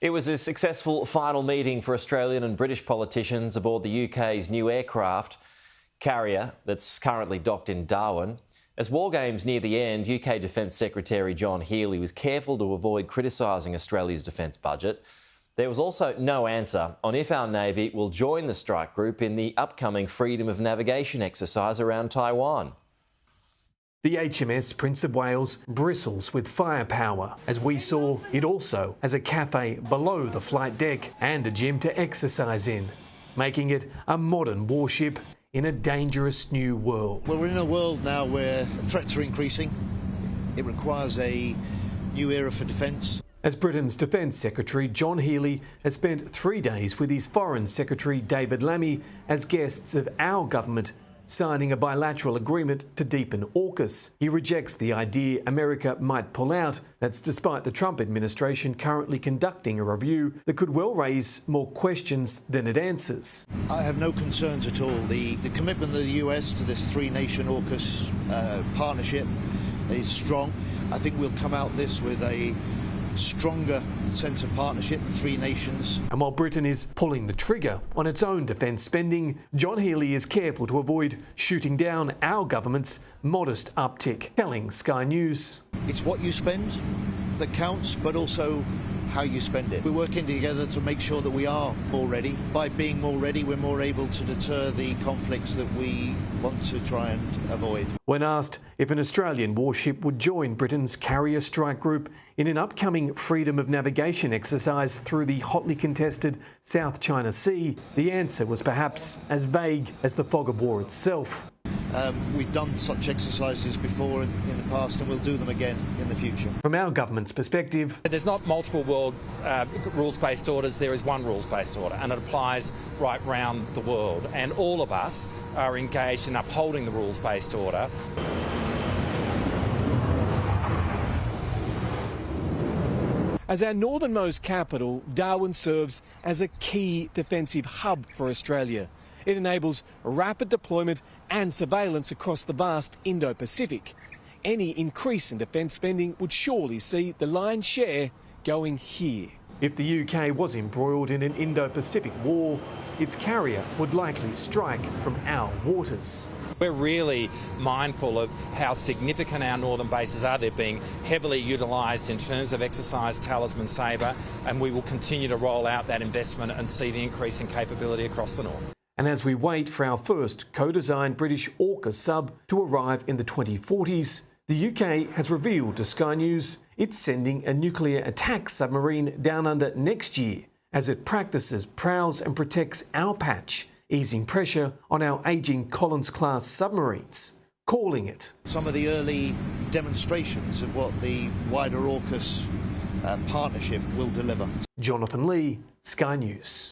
It was a successful final meeting for Australian and British politicians aboard the UK's new aircraft carrier that's currently docked in Darwin. As wargames near the end, UK Defence Secretary John Healey was careful to avoid criticising Australia's defence budget. There was also no answer on if our Navy will join the strike group in the upcoming freedom of navigation exercise around Taiwan. The HMS Prince of Wales bristles with firepower. As we saw, it also has a cafe below the flight deck and a gym to exercise in, making it a modern warship in a dangerous new world. Well, we're in a world now where threats are increasing. It requires a new era for defence. As Britain's Defence Secretary John Healey has spent 3 days with his Foreign Secretary David Lammy as guests of our government, signing a bilateral agreement to deepen AUKUS. He rejects the idea America might pull out. That's despite the Trump administration currently conducting a review that could well raise more questions than it answers. I have no concerns at all. The commitment of the US to this three-nation AUKUS partnership is strong. I think we'll come out this with a stronger sense of partnership, the three nations. And while Britain is pulling the trigger on its own defence spending, John Healey is careful to avoid shooting down our government's modest uptick, telling Sky News. It's what you spend that counts, but also how you spend it. We're working together to make sure that we are more ready. By being more ready, we're more able to deter the conflicts that we want to try and avoid. When asked if an Australian warship would join Britain's carrier strike group in an upcoming freedom of navigation exercise through the hotly contested South China Sea, the answer was perhaps as vague as the fog of war itself. We've done such exercises before in the past, and we'll do them again in the future. From our government's perspective, there's not multiple world rules-based orders, there is one rules-based order, and it applies right round the world. And all of us are engaged in upholding the rules-based order. As our northernmost capital, Darwin serves as a key defensive hub for Australia. It enables rapid deployment and surveillance across the vast Indo-Pacific. Any increase in defence spending would surely see the lion's share going here. If the UK was embroiled in an Indo-Pacific war, its carrier would likely strike from our waters. We're really mindful of how significant our northern bases are. They're being heavily utilised in terms of exercise, Talisman, Sabre, and we will continue to roll out that investment and see the increase in capability across the north. And as we wait for our first co-designed British AUKUS sub to arrive in the 2040s, the UK has revealed to Sky News it's sending a nuclear attack submarine down under next year as it practices, prowls and protects our patch, easing pressure on our ageing Collins-class submarines, calling it some of the early demonstrations of what the wider AUKUS partnership will deliver. Jonathan Lee, Sky News.